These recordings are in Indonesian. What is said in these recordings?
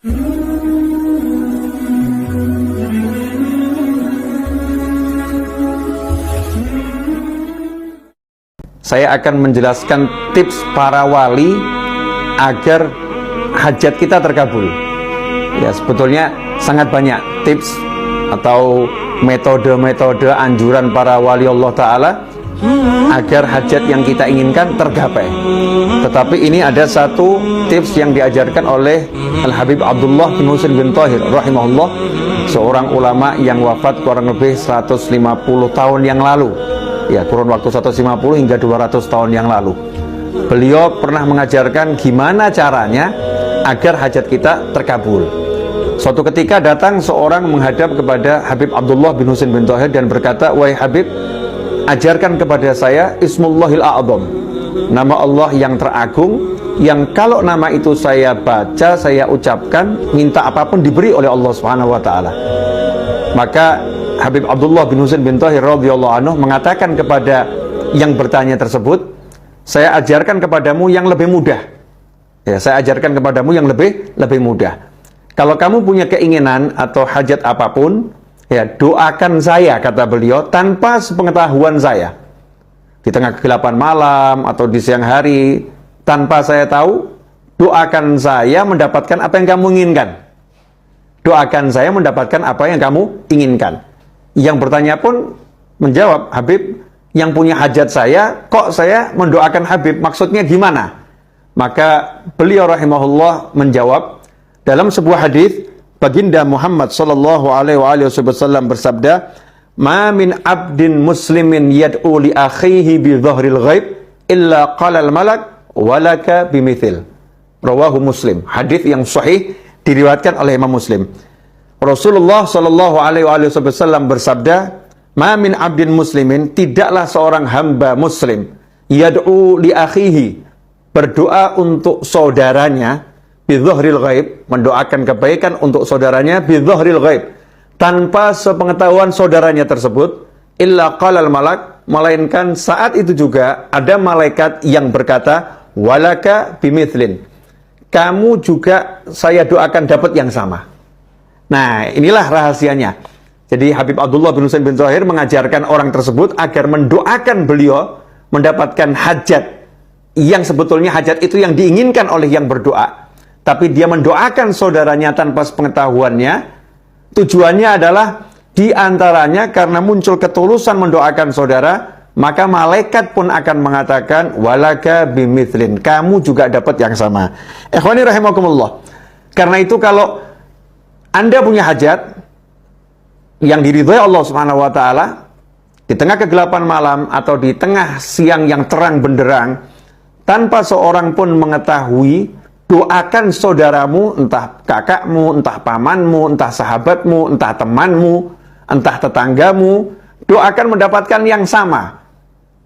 Saya akan menjelaskan tips para wali agar hajat kita terkabul. Ya, sebetulnya sangat banyak tips atau metode-metode anjuran para wali Allah Ta'ala agar hajat yang kita inginkan tergapai. Tetapi ini ada satu tips yang diajarkan oleh Al-Habib Abdullah bin Husain bin Thahir rahimahullah, seorang ulama yang wafat kurang lebih 150 tahun yang lalu. Ya, kurun waktu 150 hingga 200 tahun yang lalu. Beliau pernah mengajarkan gimana caranya agar hajat kita terkabul. Suatu ketika datang seorang menghadap kepada Habib Abdullah bin Husain bin Thahir dan berkata, "Wahai Habib, ajarkan kepada saya Ismullahil A'zam, nama Allah yang teragung, yang kalau nama itu saya baca, saya ucapkan, minta apapun diberi oleh Allah Subhanahu wa taala." Maka Habib Abdullah bin Husain bin Thahir radhiyallahu anhu mengatakan kepada yang bertanya tersebut, "Saya ajarkan kepadamu yang lebih mudah." Ya, saya ajarkan kepadamu yang lebih mudah. Kalau kamu punya keinginan atau hajat apapun, ya, doakan saya, kata beliau, tanpa sepengetahuan saya. Di tengah kegelapan malam atau di siang hari, tanpa saya tahu, doakan saya mendapatkan apa yang kamu inginkan. Doakan saya mendapatkan apa yang kamu inginkan. Yang bertanya pun menjawab, "Habib, yang punya hajat saya, kok saya mendoakan Habib? Maksudnya gimana?" Maka beliau rahimahullah menjawab, dalam sebuah hadis Baginda Muhammad sallallahu alaihi wasallam bersabda, "Ma min abdin muslimin yad'u li akhihi bi dhahril ghaib illa qala al malak walaka bimithil." Rawahu Muslim. Hadis yang sahih diriwayatkan oleh Imam Muslim. Rasulullah sallallahu alaihi wasallam bersabda, "Ma min abdin muslimin," tidaklah seorang hamba muslim, yad'u li akhihi, berdoa untuk saudaranya, bidzahril ghaib, mendoakan kebaikan untuk saudaranya, bidzahril ghaib, tanpa sepengetahuan saudaranya tersebut, illa qalal malak, melainkan saat itu juga ada malaikat yang berkata, walaka bimithlin, kamu juga saya doakan dapat yang sama. Nah, inilah rahasianya. Jadi Habib Abdullah bin Husain bin Thahir mengajarkan orang tersebut agar mendoakan beliau mendapatkan hajat yang sebetulnya hajat itu yang diinginkan oleh yang berdoa, tapi dia mendoakan saudaranya tanpa sepengetahuannya. Tujuannya adalah diantaranya karena muncul ketulusan mendoakan saudara, maka malaikat pun akan mengatakan walaka bimithlin, kamu juga dapat yang sama. Ikhwani rahimakumullah. Karena itu kalau Anda punya hajat yang diridhai Allah Subhanahu wa taala di tengah kegelapan malam atau di tengah siang yang terang benderang, tanpa seorang pun mengetahui, doakan saudaramu, entah kakakmu, entah pamanmu, entah sahabatmu, entah temanmu, entah tetanggamu, doakan mendapatkan yang sama.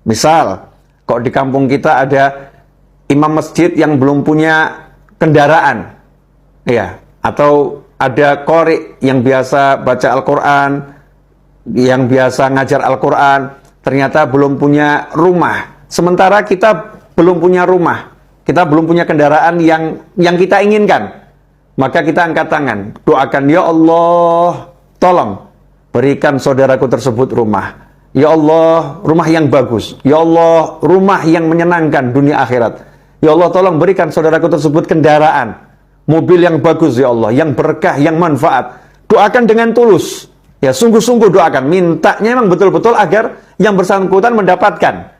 Misal, kok di kampung kita ada imam masjid yang belum punya kendaraan, ya, atau ada qori yang biasa baca Al-Quran, yang biasa ngajar Al-Quran, ternyata belum punya rumah. Sementara kita belum punya rumah, kita belum punya kendaraan yang kita inginkan, maka kita angkat tangan, doakan, ya Allah, tolong berikan saudaraku tersebut rumah. Ya Allah, rumah yang bagus. Ya Allah, rumah yang menyenangkan dunia akhirat. Ya Allah, tolong berikan saudaraku tersebut kendaraan, mobil yang bagus, ya Allah, yang berkah, yang manfaat. Doakan dengan tulus, ya, sungguh-sungguh doakan, mintanya memang betul-betul agar yang bersangkutan mendapatkan.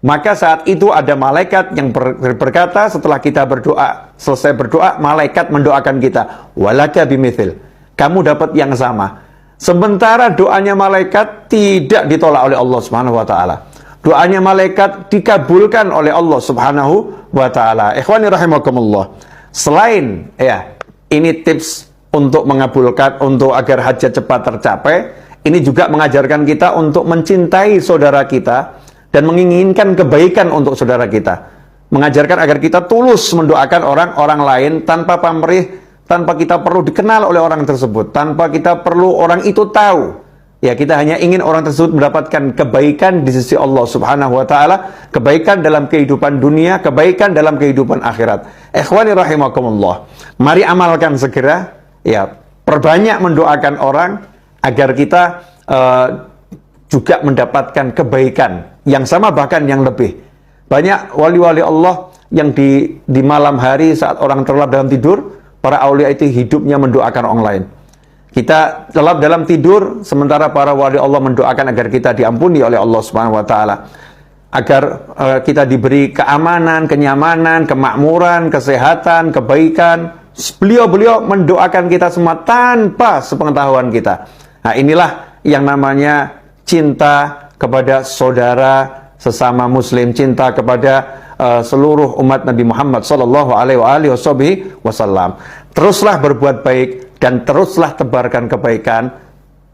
Maka saat itu ada malaikat yang berkata setelah kita berdoa, selesai berdoa, malaikat mendoakan kita, walaka bimithil, kamu dapat yang sama. Sementara doanya malaikat tidak ditolak oleh Allah Subhanahu wa taala. Doanya malaikat dikabulkan oleh Allah Subhanahu wa taala. Ikhwani rahimakumullah. Selain ini tips untuk mengabulkan, untuk agar hajat cepat tercapai, ini juga mengajarkan kita untuk mencintai saudara kita dan menginginkan kebaikan untuk saudara kita. Mengajarkan agar kita tulus mendoakan orang-orang lain tanpa pamrih, tanpa kita perlu dikenal oleh orang tersebut, tanpa kita perlu orang itu tahu. Ya, kita hanya ingin orang tersebut mendapatkan kebaikan di sisi Allah Subhanahu wa taala, kebaikan dalam kehidupan dunia, kebaikan dalam kehidupan akhirat. Ikhwani rahimakumullah. Mari amalkan segera, ya, perbanyak mendoakan orang agar kita juga mendapatkan kebaikan yang sama bahkan yang lebih. Banyak wali-wali Allah yang di malam hari saat orang terlelap dalam tidur, para aulia itu hidupnya mendoakan orang lain. Kita terlelap dalam tidur, sementara para wali Allah mendoakan agar kita diampuni oleh Allah Subhanahu wa taala. Agar kita diberi keamanan, kenyamanan, kemakmuran, kesehatan, kebaikan. Beliau-beliau mendoakan kita semua tanpa sepengetahuan kita. Nah, inilah yang namanya cinta kepada saudara sesama muslim, cinta kepada seluruh umat Nabi Muhammad sallallahu alaihi wasallam. Teruslah berbuat baik dan teruslah tebarkan kebaikan.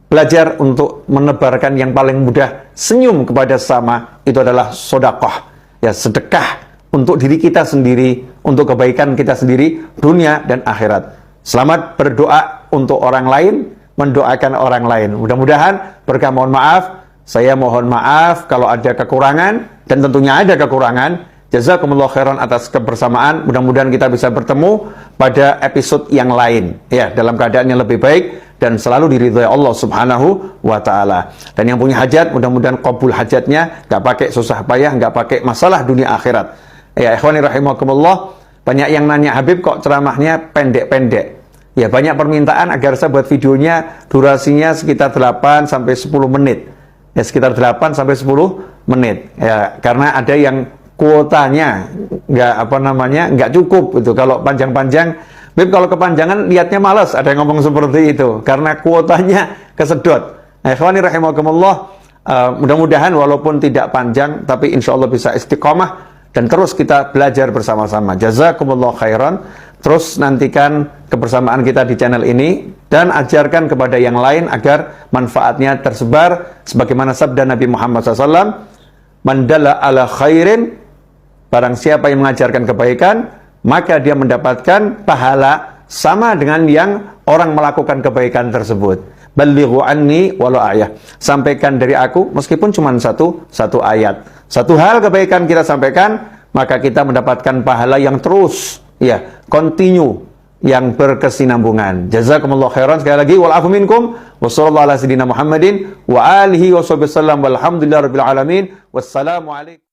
Belajar untuk menebarkan yang paling mudah, senyum kepada sesama, itu adalah sedekah. Ya, sedekah untuk diri kita sendiri, untuk kebaikan kita sendiri, dunia dan akhirat. Selamat berdoa untuk orang lain, mendoakan orang lain. Mudah-mudahan berkah. Mohon maaf, saya mohon maaf kalau ada kekurangan, dan tentunya ada kekurangan. Jazakumullah khairan atas kebersamaan. Mudah-mudahan kita bisa bertemu pada episode yang lain, ya, dalam keadaan yang lebih baik dan selalu diridhai Allah Subhanahu wa taala. Dan yang punya hajat, mudah-mudahan qabul hajatnya, nggak pakai susah payah, nggak pakai masalah dunia akhirat. Ya, ikhwani rahimakumullah. Banyak yang nanya, Habib kok ceramahnya pendek-pendek? Ya, banyak permintaan agar saya buat videonya durasinya sekitar 8 sampai 10 menit. Ya, sekitar 8 sampai 10 menit. Ya, karena ada yang kuotanya nggak cukup itu. Kalau panjang-panjang, Beb, kalau kepanjangan lihatnya malas, ada yang ngomong seperti itu karena kuotanya kesedot. Ikhwani rahimakumullah, mudah-mudahan walaupun tidak panjang tapi insya Allah bisa istiqomah dan terus kita belajar bersama-sama. Jazakumullah khairan. Terus nantikan kebersamaan kita di channel ini dan ajarkan kepada yang lain agar manfaatnya tersebar sebagaimana sabda Nabi Muhammad SAW, man dalla ala khairin, barang siapa yang mengajarkan kebaikan, maka dia mendapatkan pahala sama dengan yang orang melakukan kebaikan tersebut. Ballighu anni walau ayah. Sampaikan dari aku meskipun cuma satu ayat. Satu hal kebaikan kita sampaikan, maka kita mendapatkan pahala yang terus, ya, continue, yang berkesinambungan. Jazakumullah khairan. Sekali lagi, wal afu minkum wa sallallahu ala sayyidina Muhammadin wa alihi wa sahbihi wasallam walhamdulillahirabbil alamin. Wassalamu alaikum.